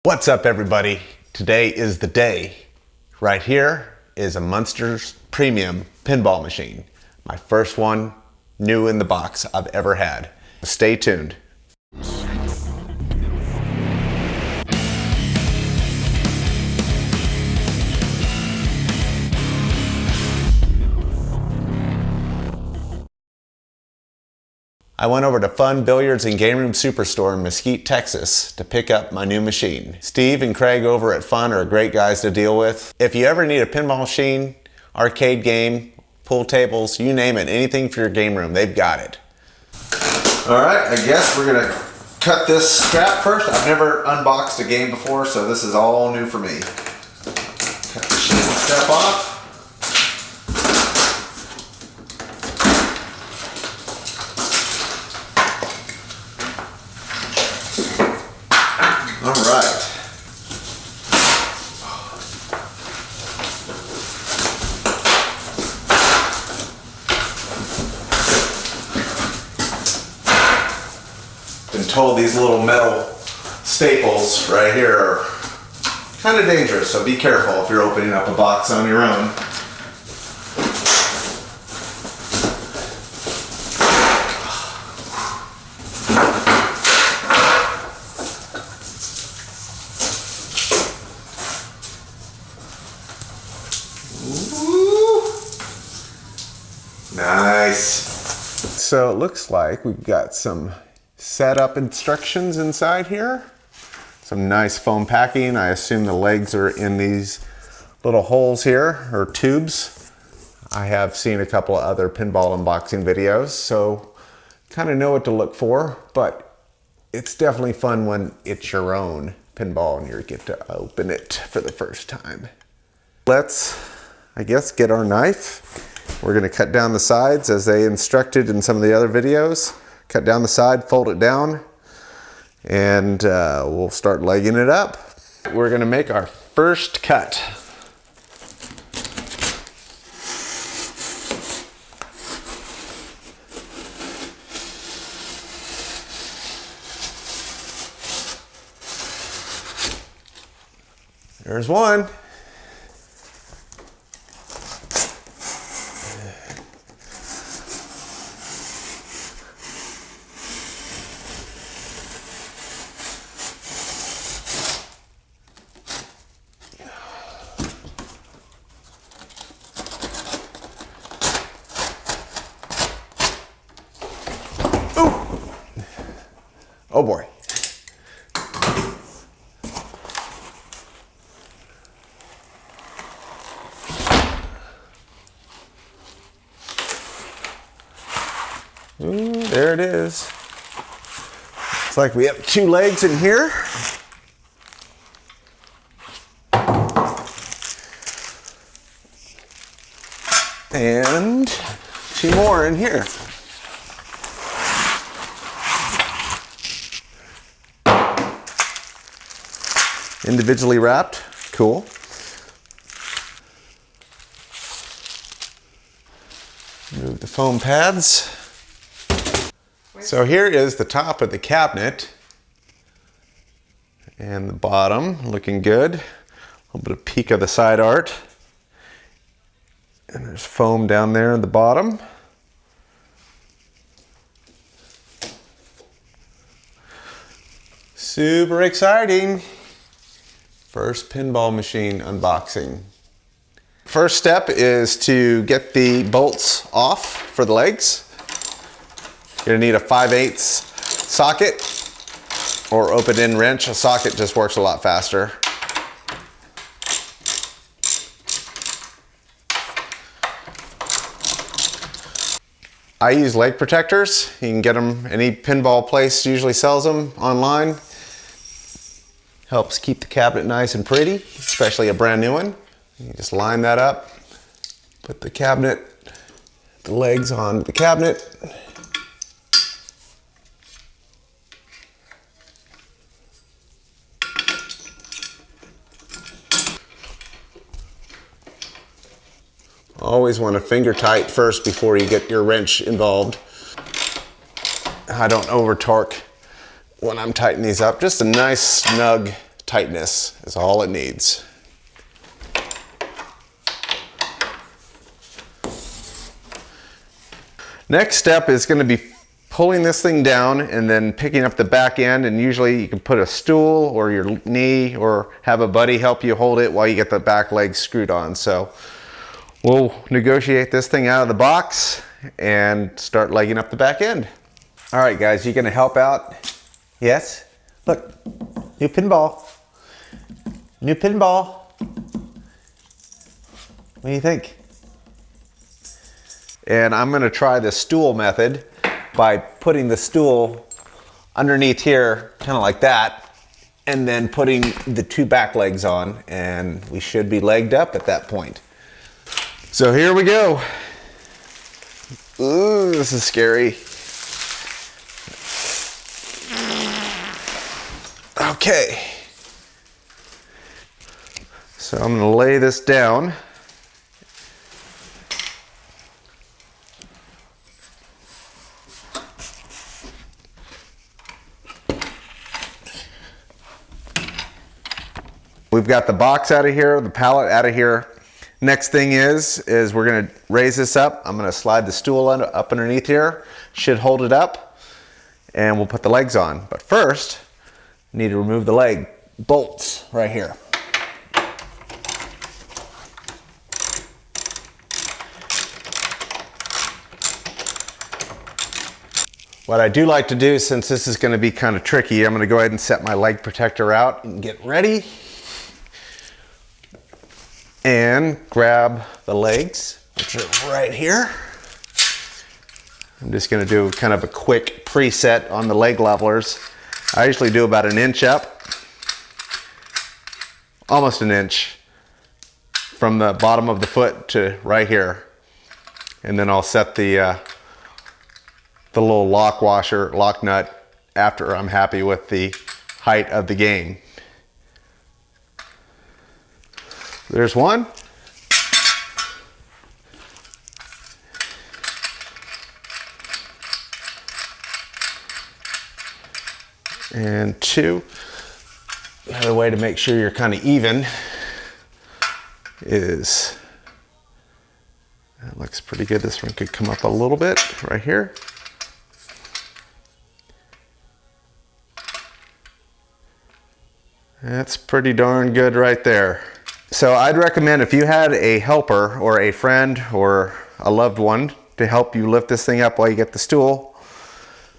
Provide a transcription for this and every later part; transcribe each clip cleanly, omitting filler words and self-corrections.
What's up, everybody? Today is the day. Right here is a Munsters Premium pinball machine. My first one, new in the box, I've ever had. Stay tuned. I went over to Fun Billiards and Game Room Superstore in Mesquite, Texas to pick up my new machine. Steve and Craig over at Fun are great guys to deal with. If you ever need a pinball machine, arcade game, pool tables, you name it, anything for your game room, they've got it. All right, I guess we're gonna cut this strap first. I've never unboxed a game before, so this is all new for me. Cut the sheen strap off. All right. Been told these little metal staples right here are kind of dangerous, so be careful if you're opening up a box on your own. Nice. So it looks like we've got some setup instructions inside here. Some nice foam packing. I assume the legs are in these little holes here, or tubes. I have seen a couple of other pinball unboxing videos, so kind of know what to look for, but it's definitely fun when it's your own pinball and you get to open it for the first time. Let's, I guess, get our knife. We're going to cut down the sides as they instructed in some of the other videos. Cut down the side, fold it down, and we'll start legging it up. We're going to make our first cut. There's one. Oh boy. Ooh, there it is. Looks like we have two legs in here. And two more in here. Individually wrapped, cool. Move the foam pads. So here is the top of the cabinet and the bottom, looking good. A little bit of peek of the side art. And there's foam down there at the bottom. Super exciting. First pinball machine unboxing. First step is to get the bolts off for the legs. You're gonna need a 5/8 socket or open-end wrench. A socket just works a lot faster. I use leg protectors. You can get them, any pinball place usually sells them online. Helps keep the cabinet nice and pretty, especially a brand new one. You just line that up, put the cabinet, the legs on the cabinet. Always want to finger tight first before you get your wrench involved. I don't over torque when I'm tightening these up. Just a nice snug tightness is all it needs. Next step is going to be pulling this thing down and then picking up the back end, and usually you can put a stool or your knee or have a buddy help you hold it while you get the back legs screwed on. So we'll negotiate this thing out of the box and start legging up the back end. All right, guys, you gonna help out? Yes? Look, new pinball. New pinball. What do you think? And I'm gonna try the stool method by putting the stool underneath here, kind of like that, and then putting the two back legs on, and we should be legged up at that point. So here we go. Ooh, this is scary. Okay. So I'm gonna lay this down. We've got the box out of here, the pallet out of here. Next thing is we're gonna raise this up. I'm gonna slide the stool up underneath here. Should hold it up, and we'll put the legs on. But first, need to remove the leg bolts right here. What I do like to do, since this is gonna be kind of tricky, I'm gonna go ahead and set my leg protector out and get ready. And grab the legs, which are right here. I'm just gonna do kind of a quick preset on the leg levelers. I usually do about 1 inch up, almost 1 inch from the bottom of the foot to right here. And then I'll set the little lock nut after I'm happy with the height of the game. There's one. And two. Another way to make sure you're kind of even is, that looks pretty good. This one could come up a little bit right here. That's pretty darn good right there. So I'd recommend, if you had a helper or a friend or a loved one to help you lift this thing up while you get the stool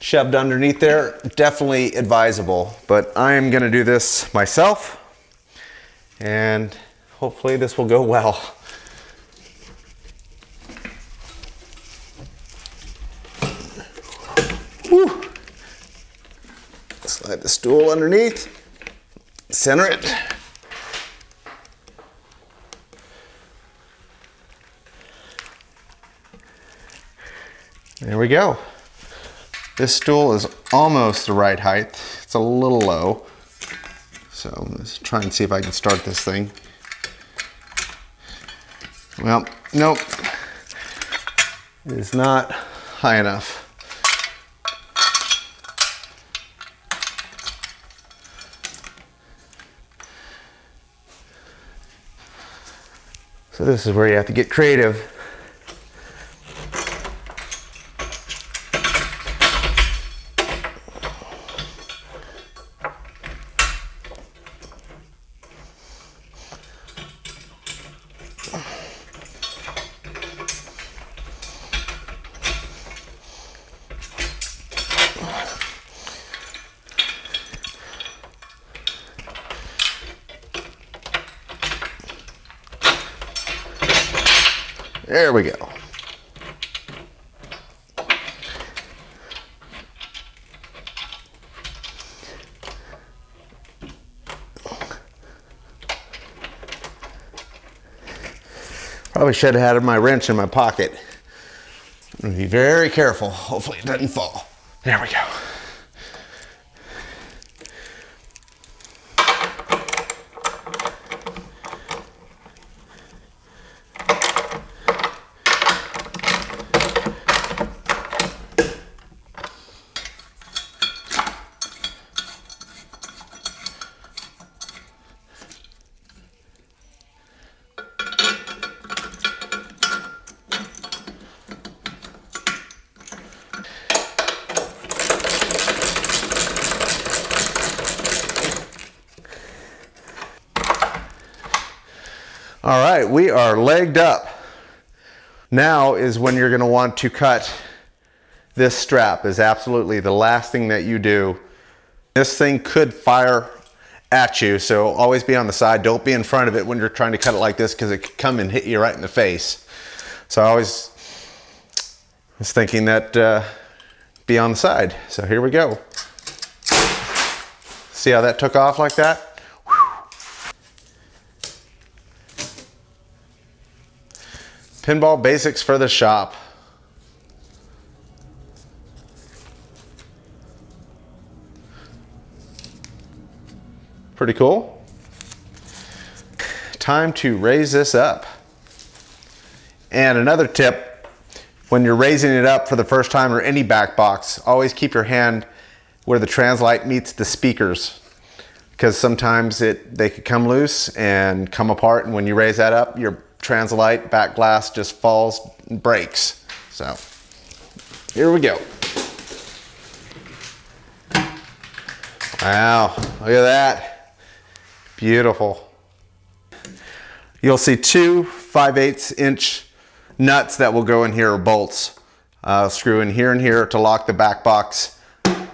shoved underneath there, definitely advisable. But I am gonna do this myself, and hopefully this will go well. Whew. Slide the stool underneath, center it. There we go. This stool is almost the right height. It's a little low. So let's try and see if I can start this thing. Well, nope. It is not high enough. So this is where you have to get creative. There we go. Probably should have had my wrench in my pocket. I'm gonna be very careful. Hopefully it doesn't fall. There we go. All right, we are legged up. Now is when you're gonna want to cut. This strap is absolutely the last thing that you do. This thing could fire at you, so always be on the side. Don't be in front of it when you're trying to cut it like this, because it could come and hit you right in the face. So I always was thinking that be on the side. So here we go. See how that took off like that? Pinball basics for the shop. Pretty cool. Time to raise this up. And another tip, when you're raising it up for the first time or any back box, always keep your hand where the translite meets the speakers, because sometimes they could come loose and come apart, and when you raise that up, your translite back glass just falls and breaks. So here we go. Wow, look at that. Beautiful. You'll see two 5/8 inch nuts that will go in here, or bolts. Screw in here and here to lock the back box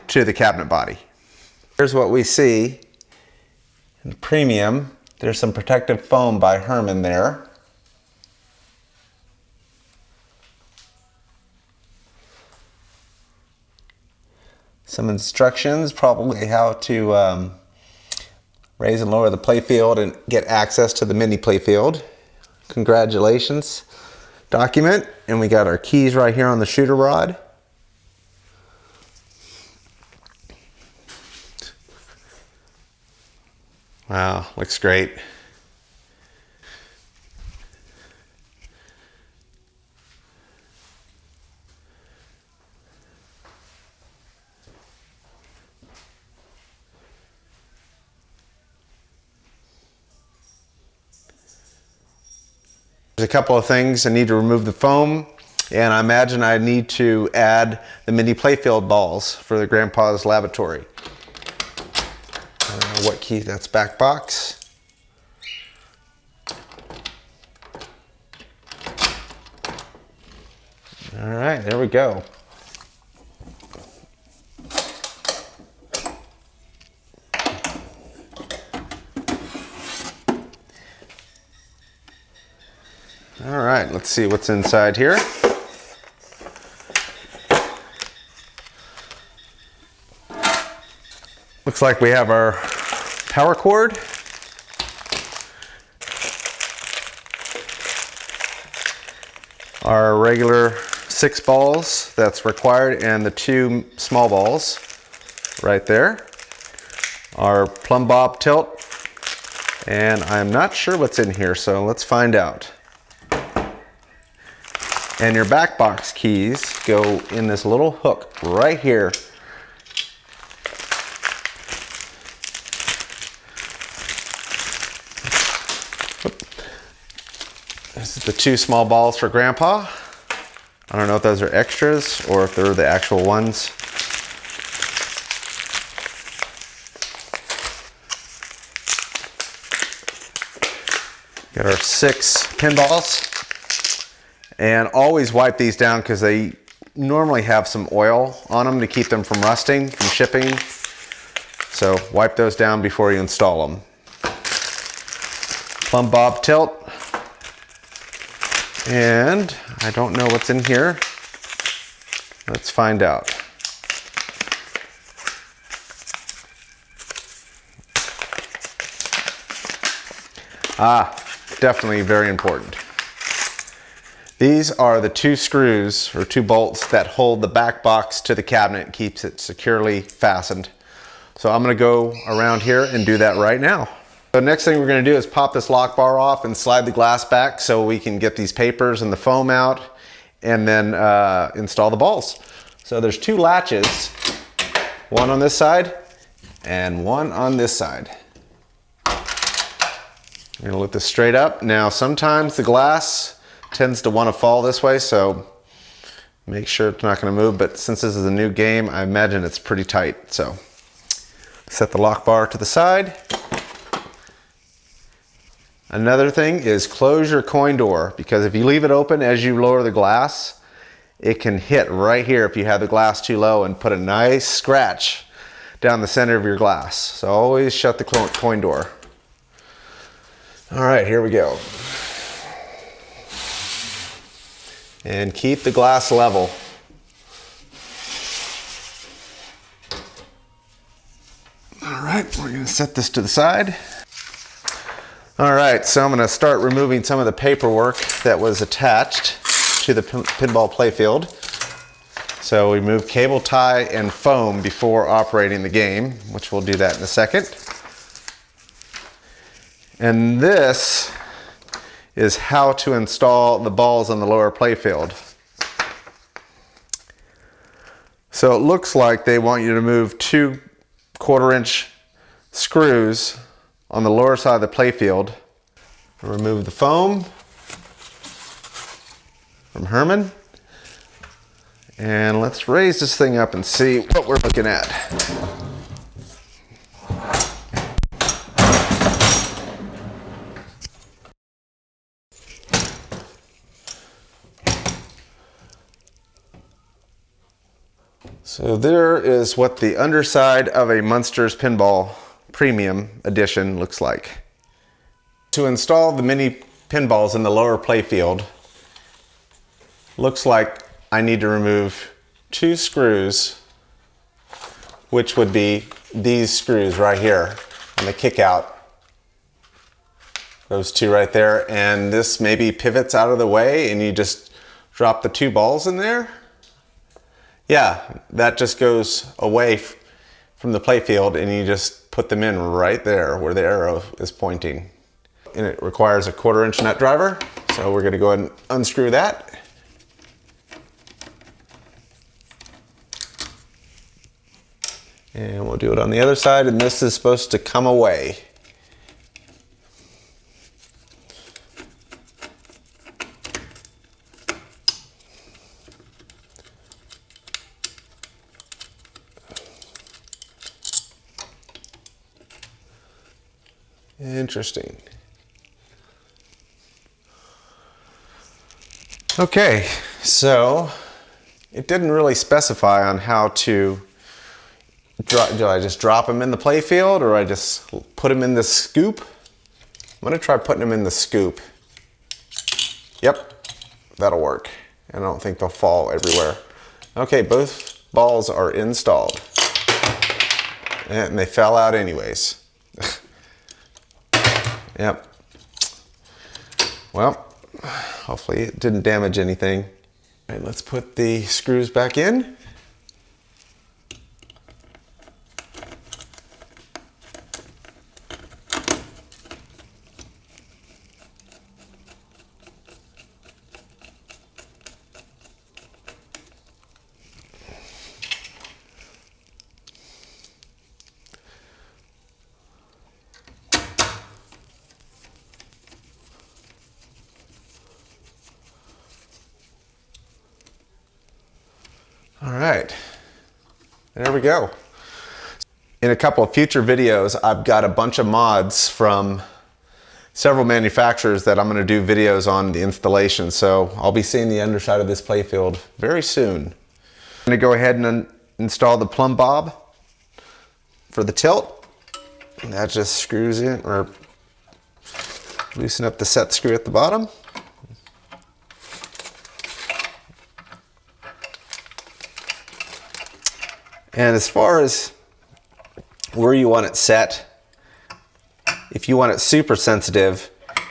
to the cabinet body. Here's what we see in the Premium. There's some protective foam by Herman there. Some instructions, probably how to raise and lower the playfield and get access to the mini playfield. Congratulations document. And we got our keys right here on the shooter rod. Wow, looks great. There's a couple of things. I need to remove the foam, and I imagine I need to add the mini playfield balls for the Grandpa's Laboratory. I don't know what key, that's back box. All right, there we go. All right, let's see what's inside here. Looks like we have our power cord. Our regular 6 balls that's required, and the 2 small balls right there. Our plumb bob tilt, and I'm not sure what's in here, so let's find out. And your back box keys go in this little hook right here. This is the 2 small balls for Grandpa. I don't know if those are extras or if they're the actual ones. Got our 6 pinballs. And always wipe these down, because they normally have some oil on them to keep them from rusting from shipping. So wipe those down before you install them. Plumb bob tilt. And I don't know what's in here. Let's find out. Ah, definitely very important. These are the 2 screws or 2 bolts that hold the back box to the cabinet, keeps it securely fastened. So I'm gonna go around here and do that right now. The next thing we're gonna do is pop this lock bar off and slide the glass back so we can get these papers and the foam out, and then install the balls. So there's 2 latches, one on this side and one on this side. I'm gonna lift this straight up. Now sometimes the glass tends to want to fall this way, so make sure it's not going to move, but since this is a new game, I imagine it's pretty tight. So set the lock bar to the side. Another thing is close your coin door, because if you leave it open as you lower the glass, it can hit right here if you have the glass too low and put a nice scratch down the center of your glass. So always shut the coin door. All right, here we go. And keep the glass level. All right, we're gonna set this to the side. All right, so I'm gonna start removing some of the paperwork that was attached to the pinball playfield. So we remove cable tie and foam before operating the game, which we'll do that in a second. And this is how to install the balls on the lower playfield. So it looks like they want you to move 2 1/4-inch screws on the lower side of the playfield. Remove the foam from Herman. And let's raise this thing up and see what we're looking at. So there is what the underside of a Munsters Pinball Premium Edition looks like. To install the mini pinballs in the lower playfield, looks like I need to remove 2 screws, which would be these screws right here on the kick out. Those 2 right there, and this maybe pivots out of the way and you just drop the 2 balls in there. Yeah, that just goes away from the playfield and you just put them in right there where the arrow is pointing. And it requires a 1/4-inch nut driver, so we're gonna go ahead and unscrew that. And we'll do it on the other side, and this is supposed to come away. Interesting. Okay, so it didn't really specify on how to, do I just drop them in the playfield or I just put them in the scoop? I'm gonna try putting them in the scoop. Yep, that'll work. I don't think they'll fall everywhere. Okay, both balls are installed. And they fell out anyways. Yep. Well, hopefully it didn't damage anything. All right, let's put the screws back in. All right, there we go. In a couple of future videos, I've got a bunch of mods from several manufacturers that I'm gonna do videos on the installation. So I'll be seeing the underside of this playfield very soon. I'm gonna go ahead and install the plumb bob for the tilt. And that just screws in, or loosen up the set screw at the bottom. And as far as where you want it set, if you want it super sensitive,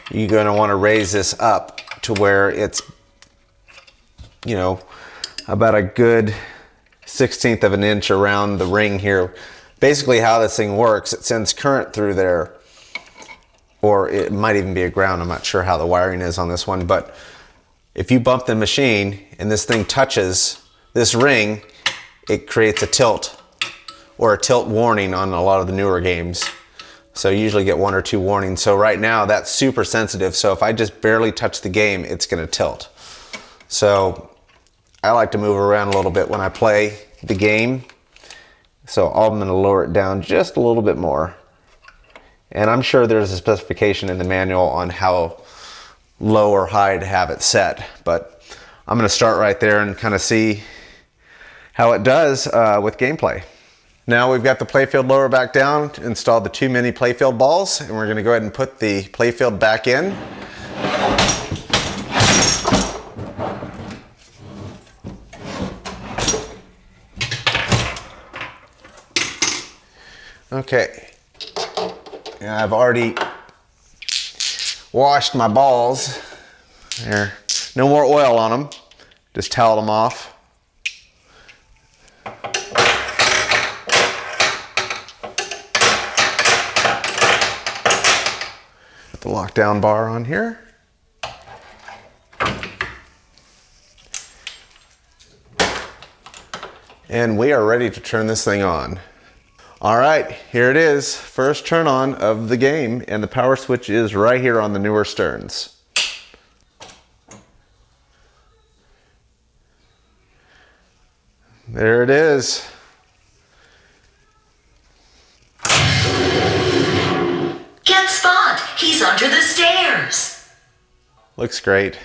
you're going to want to raise this up to where it's, you know, about a good 1/16 of an inch around the ring here. Basically how this thing works, it sends current through there, or it might even be a ground. I'm not sure how the wiring is on this one, but if you bump the machine and this thing touches this ring, it creates a tilt or a tilt warning on a lot of the newer games. So you usually get 1 or 2 warnings. So right now that's super sensitive. So if I just barely touch the game, it's gonna tilt. So I like to move around a little bit when I play the game. So I'm gonna lower it down just a little bit more. And I'm sure there's a specification in the manual on how low or high to have it set, but I'm gonna start right there and kind of see how it does with gameplay. Now we've got the playfield lower back down, installed the 2 mini playfield balls, and we're gonna go ahead and put the playfield back in. Okay, and I've already washed my balls. There, no more oil on them, just toweled them off. Put the lockdown bar on here. And we are ready to turn this thing on. All right, here it is, first turn on of the game, and the power switch is right here on the newer Sterns. There it is. Get Spot, he's under the stairs. Looks great.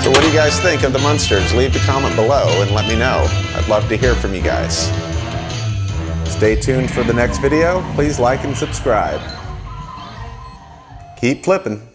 So what do you guys think of the Munsters? Leave a comment below and let me know. I'd love to hear from you guys. Stay tuned for the next video. Please like and subscribe. Keep flipping.